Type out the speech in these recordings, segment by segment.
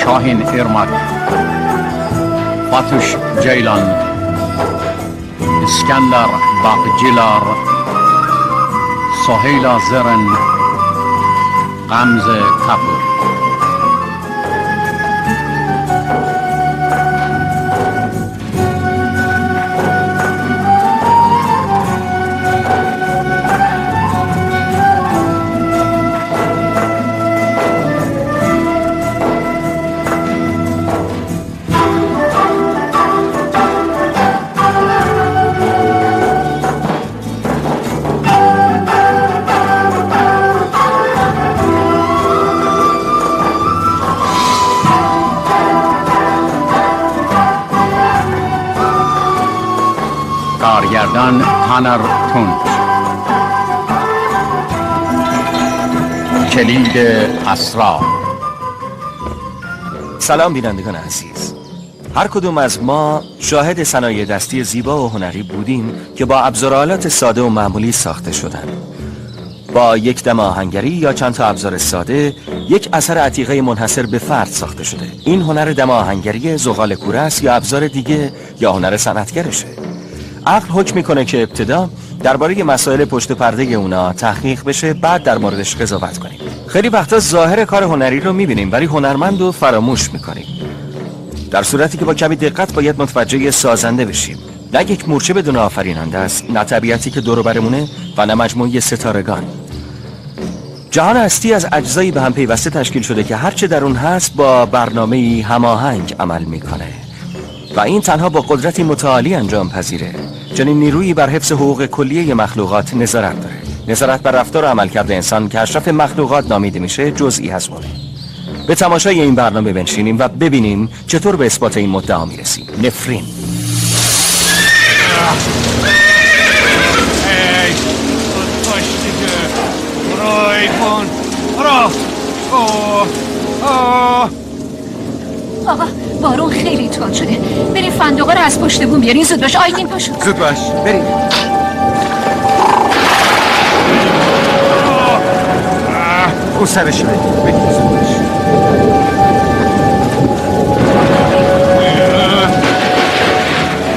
Şahin Irmak, Fatuş Ceylan, İskender Bakcilar, Soheyla Zeren, Gamze Kapur. کارگردان تانر تونچ، کلید اسرار. سلام بینندگان عزیز، هر کدوم از ما شاهد صنایع دستی زیبا و هنری بودیم که با ابزارآلات ساده و معمولی ساخته شدن. با یک دم آهنگری یا چند تا ابزار ساده یک اثر عتیقه منحصر به فرد ساخته شده. این هنر دم آهنگری، زغال کوره است یا ابزار دیگه یا هنر صنعتگرشه. عقل حکم میکنه که ابتدا درباره مسائل پشت پرده اونا تحقیق بشه، بعد در موردش قضاوت کنیم. خیلی وقتا ظاهر کار هنری رو میبینیم ولی هنرمند رو فراموش میکنیم، در صورتی که با کمی دقت باید متوجه سازنده بشیم. نه یک مورچه بدون آفریننده است، نه طبیعتی که دور و برمونه و نه مجموعه ستارگان. جهان هستی از اجزایی به هم پیوسته تشکیل شده که هرچه در اون هست با برنامه‌ای هماهنگ عمل میکنه و این تنها با قدرتی متعالی انجام پذیره. چنین نیرویی بر حفظ حقوق کلیه مخلوقات نظارت داره. نظارت بر رفتار و عملکرد انسان که اشرف مخلوقات نامیده میشه جزئی از اونه. به تماشای این برنامه بنشینیم و ببینیم چطور به اثبات این مدعا میرسیم. نفرین. ای خوش دیگه برای کن برا. آقا بارون خیلی تند شده، بریم فندقا رو از پشت بوم بیارین. زود باش آیدین پاشو. زود باش بریم. او سرش بریم. زود باش.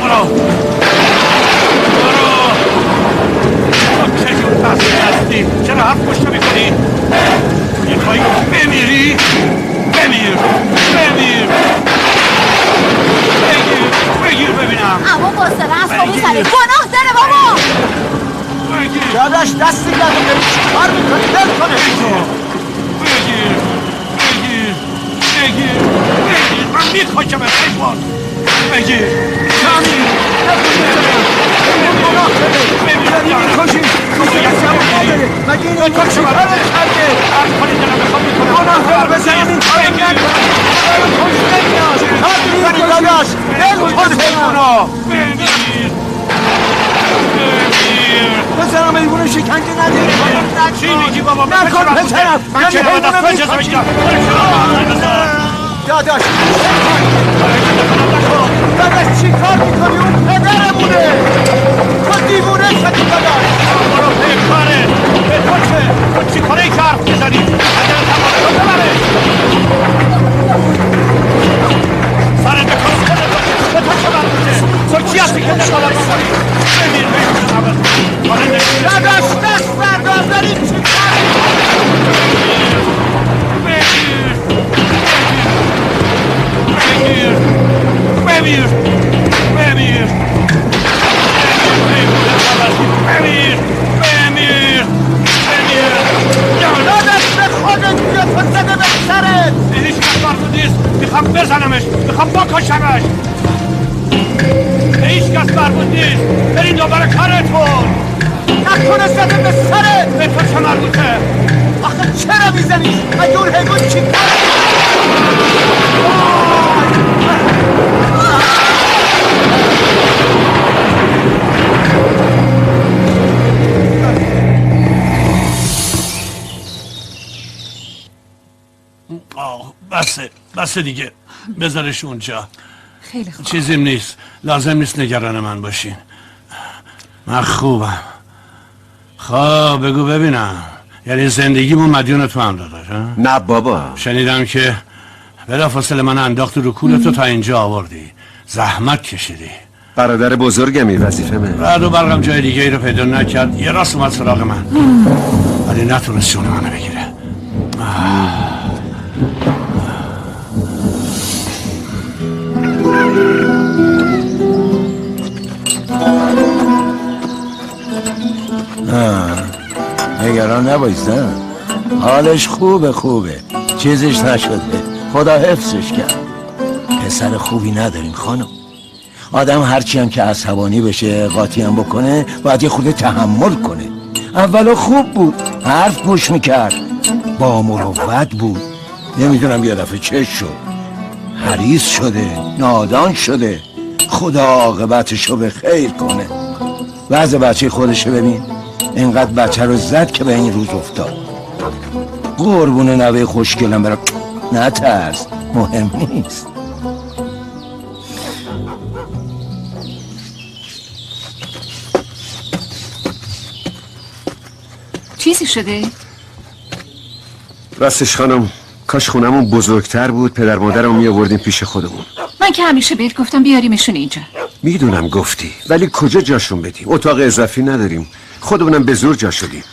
برو چه جور بسته هستی؟ چرا حرف پشت میکنی؟ میخوایی بمیری؟ بمیر بگیر ببینم. اما باسره از خوبی سره گناه داره بابا. داداش دستی گردم داری چی کار میکنی؟ بل کنه بگیر من میخوشم حیوان. بگیر بگیر میکشی مگه این تو چی کاره کرده؟ هر کنی دارم بخوام میکنم. گناه دار بزنم این کاره نکن. خوش نمیاد. چی کار میکنی داداش؟ بل کن حیوانو. پسرم ایوونو شکنجه نداری. چی میگی بابا؟ نکن پسرم. من چه باید از تو اجازه بگیرم؟ داداش داداش چی کار میکنی؟ اون پدرمونه. تو دیوونه شدی داداش. برو پیکاره به تو چه؟ تو چی کاره که حرف میزنی؟ پدرت هم باید تو ببره. سرت بکن به تو چه مربوطه؟ تو چی هستی که دخالت بکنی؟ بمیر داداش دست بردار داریم چی کار بمیر داداش به خودت بیا تو زده به سرت. هیچ کس مربوط نیست. میخوام بزنمش، میخوام بکشمش. به هیچ کس مربوط نیست. برین دوباره کارتون. نکنه زده به سرت. به تو چه مربوطه؟ آخه چرا میزنیش؟ مگه اون حیوان چی کار؟ بسه دیگه. بذارش اونجا. خیلی خوب. چیزیم نیست. لازم نیست نگران من باشین. من خوبم. خب بگو ببینم، یعنی زندگیمون مدیون تو هم داداش؟ نه بابا. شنیدم که بلافاصله من انداخت رو کولتو تا اینجا آوردی، زحمت کشیدی. برادر بزرگمی، وظیفه من. بعد و برقم جای دیگه ای رو پیدا نکرد، یه راست اومد سراغ من ولی نتونست جون منو بگیره. نگران نبایستن، حالش خوبه، چیزش نشده، خدا حفظش کرد. پسر خوبی نداریم خانم. آدم هرچی هم که عصبانی بشه، قاطی هم بکنه، باید یه خود تحمل کنه. اولا خوب بود، حرف گوش میکرد، با مروت بود. نمیدونم یه دفعه چه شد، حریص شده، نادان شده. خدا عاقبتشو به خیر کنه. وضع بچه خودشو ببین، اینقدر بچه رو زد که به این روز افتاد. قربون نوه خوشگلم برا نترس، مهم نیست. چیزی شده؟ راستش خانم، کاش خونمون بزرگتر بود، پدر مادرمو میآوردیم پیش خودمون. من که همیشه بهت گفتم بیاریمشون اینجا. میدونم گفتی، ولی کجا جاشون بدیم؟ اتاق اضافی نداریم، خودمونم به زور جا شدیم.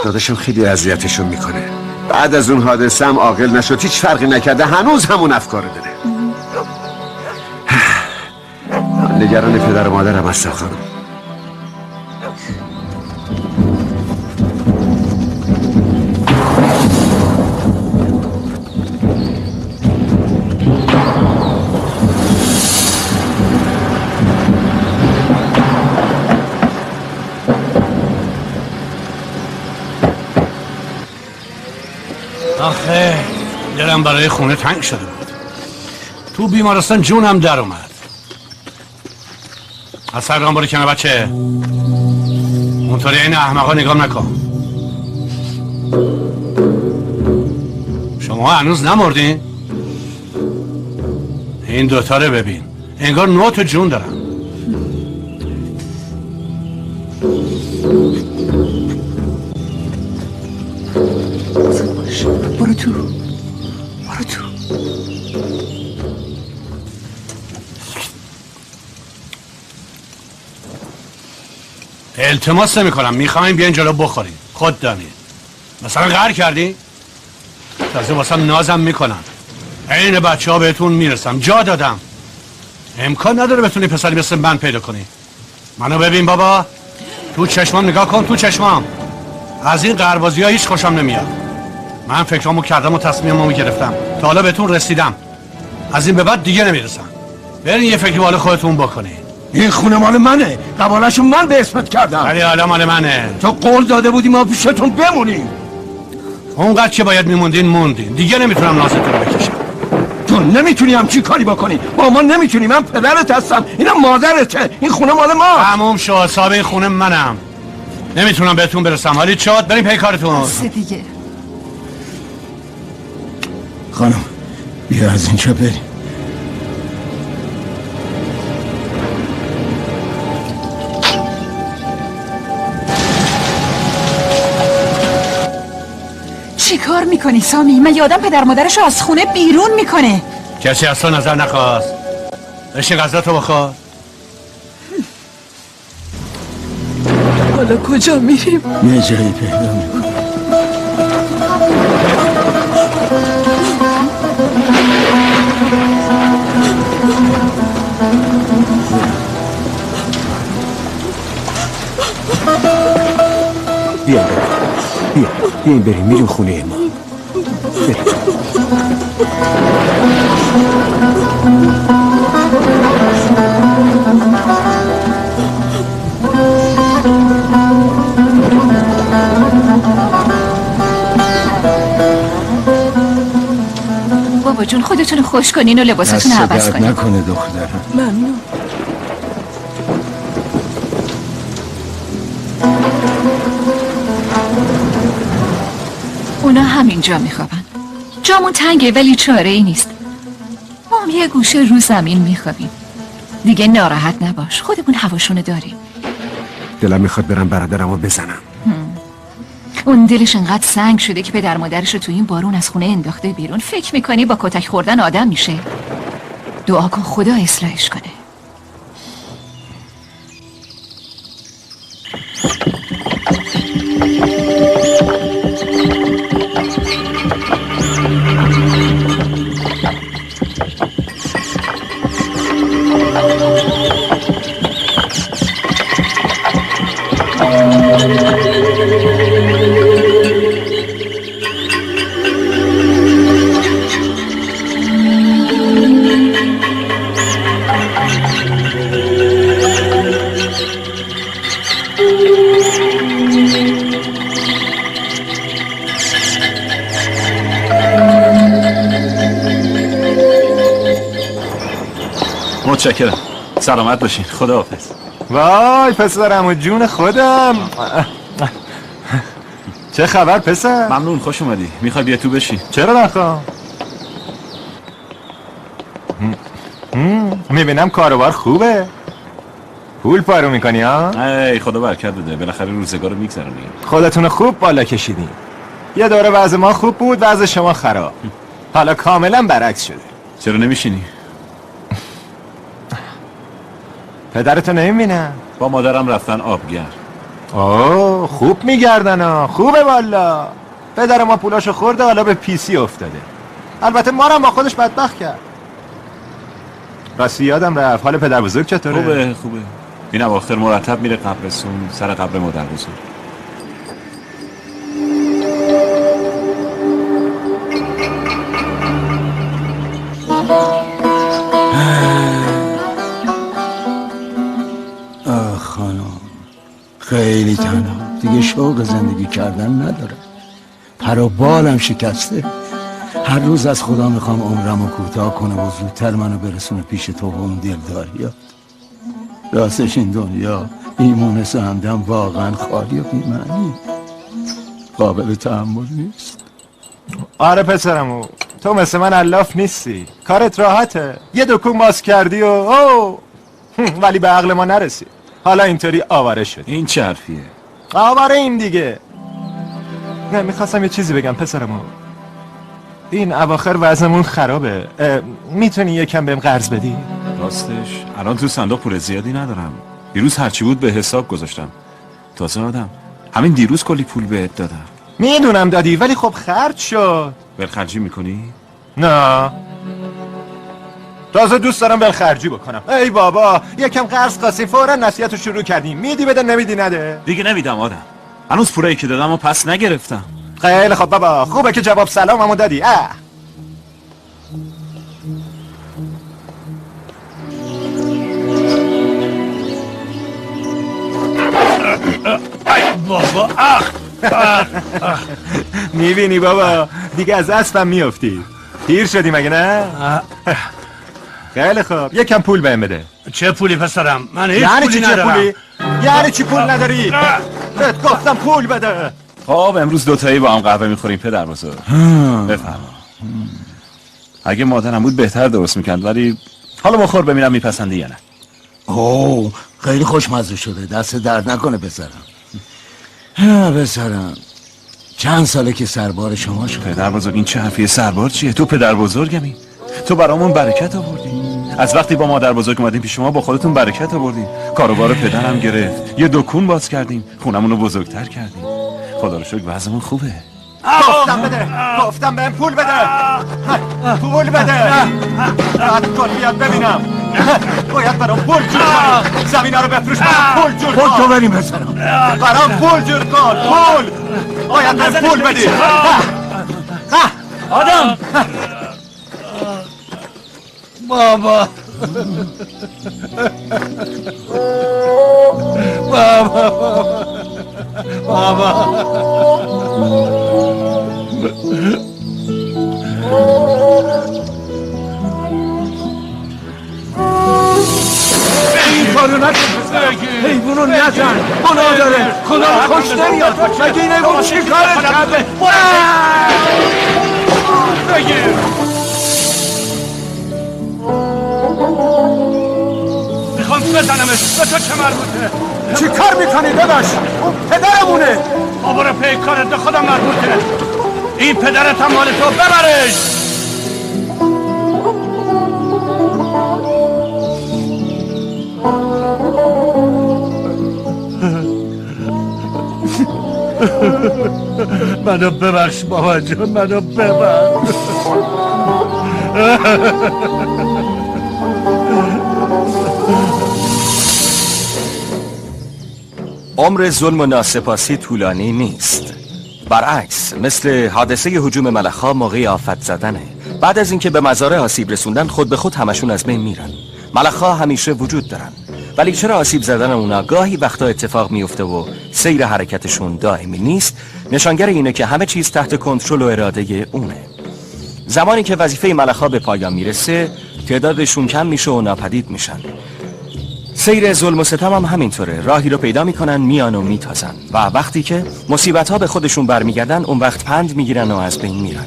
داداشم خیلی اذیتشون میکنه. بعد از اون حادثه هم عاقل نشد، هیچ فرقی نکرده، هنوز همون افکارو داره. نگران پدر و مادرم هستم خانم. آخه دلم برای خونه تنگ شده بود. تو بیمارستان جونم در اومد. از سرگان برو کنه بچه، اونطوری این احمقا نگاه نکن. شما هنوز نمردین؟ این دوتا رو ببین، انگار 9 تا جون دارن. برو تو. التماس نمی کنم، میخوایم بیاین جلو بخوریم، خود دانید. مثلا قهر کردی؟ تازه واسم نازم میکنن. این بچه ها بهتون میرسم، جا دادم. امکان نداره بتونی پسری مثل من پیدا کنی. منو ببین بابا، تو چشمام نگاه کن، تو چشمام. از این قهربازی ها هیچ خوشم نمیاد. من فکرامو کردم و تصمیممو گرفتم، تا حالا بهتون رسیدم. از این به بعد دیگه نمیرسم. برین یه فکری بالا خودتون بکنین. این خونه مال منه، قبالشو من به اسمت کردم. ولی حالا مال منه. تو قول داده بودی ما پیشتون بمونیم. اونقدر که باید میموندین موندین، دیگه نمیتونم نازتون رو بکشم. تو نمیتونی همچین کاری بکنی، با ما نمیتونی. من پدرت هستم، اینم مادرته، این خونه مال ما. تموم شد، صاحب این خونه منم. نمیتونم بهتون برسم. حالی شد، بریم پی کارتون. دیگه خانم بیا از اینجا بریم. چی کار میکنی سامی؟ من یادم پدر مادرشو از خونه بیرون میکنه. کسی از تو نظر نخواست. بشین غذا تو بخور. حالا کجا میریم؟ یه جایی پیدا میکنم. بیاین بریم، میریم خونه ما. بریم. بابا جون خودتون خوش کنین و لباساتون عوض کنین. نکنه دخترم. ممنون. اونا همینجا میخوابن. جامون تنگه ولی چاره ای نیست. ما هم یه گوشه رو زمین میخوابیم. دیگه ناراحت نباش، خودمون هواشونو داریم. دلم میخواد برم برادرمو بزنم. اون دلش انقدر سنگ شده که پدر مادرش رو تو این بارون از خونه انداخته بیرون. فکر میکنی با کتک خوردن آدم میشه؟ دعا کن خدا اصلاحش کنه. متشکرم. سلامت باشین. خداحافظ. وای پسرم و جون خودم. چه خبر پسر؟ ممنون، خوش اومدی. میخوای بیا تو بشی؟ چرا نخوام؟ میبینم کاروبار خوبه. پول پارو میکنی ها؟ ای خدا برکت بده، بالاخره روزگار رو میگذرونی. خودتون خوب بالا کشیدین. یه دوره وضع ما خوب بود، وضع شما خراب. حالا کاملا برعکس شده. چرا نمیشینی؟ پدرتو نمیبینم. با مادرم رفتن آبگر. اوه خوب میگردن ها. خوبه والا. پدر ما پولاشو خورده، حالا به پیسی افتاده. البته ما رو هم با خودش بدبخت کرد. راستی یادم رفت، حال پدر بزرگ چطوره؟ خوبه. این اواخر مرتب میره قبرستون سر قبر مادر بزرگ. خانم خیلی تنها، دیگه شوق زندگی کردن ندارم. پر و بالم شکسته. هر روز از خدا میخوام عمرمو کوتاه کنه و زودتر منو برسونه پیش تو و اون دلداریات. راستش این دنیا ایمونس همدم واقعا خالی و بی‌معنی، قابل تحمل نیست. آره پسرمو، تو مثل من الاف نیستی. کارت راحته، یه دکون باز کردی و ولی به عقل ما نرسید. حالا اینطوری آواره شد. این چه حرفیه؟ آواره این دیگه. نه میخواستم یه چیزی بگم پسرمو. این اواخر وضعمون خرابه. میتونی یکم بهم قرض بدی؟ راستش الان تو صندوق پول زیادی ندارم. دیروز هرچی بود به حساب گذاشتم. تازه آدم همین دیروز کلی پول بهت دادم. میدونم دادی، ولی خب خرج شد. ولخرجی میکنی؟ نه تازه دوست دارم ولخرجی بکنم. ای بابا یکم قرض خواستیم فورا نصیحتو شروع کردیم. میدی بده، نمیدی نده. دیگه نمیدم آدم. هنوز پولایی که دادم و پس نگرفتم. خیلی خب بابا، خوبه که جواب سلاممو دادی. بابا میبینی بابا دیگه از اسبم میافتی. پیر شدی مگه نه؟ خیلی خوب، یکم پول بهم بده. چه پولی پسرم؟ من هیچ یعنی پولی چی ندارم. پولی؟ یعنی چی پول نداری؟ بهت گفتم پول بده. خب امروز دوتایی با هم قهوه میخوریم پدر بزرگ. بفرما. اگه مادرم بود بهتر درست میکرد، ولی حالا بخور ببینم میپسندی یا نه. اوه خیلی خوشمزه شده، دست درد نکنه پسرم. پسرم چند ساله که سربار شما شد؟ پدر بزرگ این چه حرفیه؟ سربار چیه؟ تو پدر بزرگمی. تو برامون برکت آوردی. از وقتی با مادر بزرگ اومدیم پیش شما با خودتون برکت آوردیم. کاروبار پدرم گرفت، یه دکون باز کردیم، خونمون رو بزرگتر کردیم. خدا رو شکر وضعمون خوبه. گفتم بده، گفتم بهم پول بده. پول بده. رد کن بیاد ببینم. باید برام پول جور کنی. زمینا رو بفروش، برام پول جور کن. تو بریم پسرم. برام پول جور کن. پول باید بهم پول بدی. آدم بابا این کارو نکن. حیوانو نزن. گناه داره. خدا رو خوش نمیاد. مگه این حیوان چی کارت کرده؟ بگیر. میخوام بزنمش. به تو چه مربوطه؟ چی کار میکنی داداش؟ اون پدرمونه. برو پیکارت به خودم مربوطه. این پدرت هم مال تو، ببرش. منو ببخش بابا جان، منو ببخش. عمر ظلم و ناسپاسی طولانی نیست. برعکس، مثل حادثه هجوم ملخ‌ها موقع آفت زدنه. بعد از اینکه به مزارع آسیب رسوندن خود به خود همشون از بین میرن. ملخ‌ها همیشه وجود دارن، ولی چرا آسیب زدن اونا گاهی وقتا اتفاق میفته و سیر حرکتشون دائمی نیست، نشانگر اینه که همه چیز تحت کنترل و اراده اونه. زمانی که وظیفه ملخ‌ها به پایان میرسه، تعدادشون کم میشه و ناپدید میشن. سیر ظلم و ستم هم همینطوره. راهی رو پیدا میکنن، میان و میتازن، و وقتی که مصیبت‌ها به خودشون برمیگردن اون وقت پند میگیرن و از بین میرن.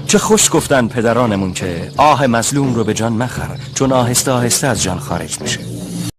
چه خوش گفتن پدرانمون که آه مظلوم رو به جان مخر، چون آهسته آهسته از جان خارج میشه.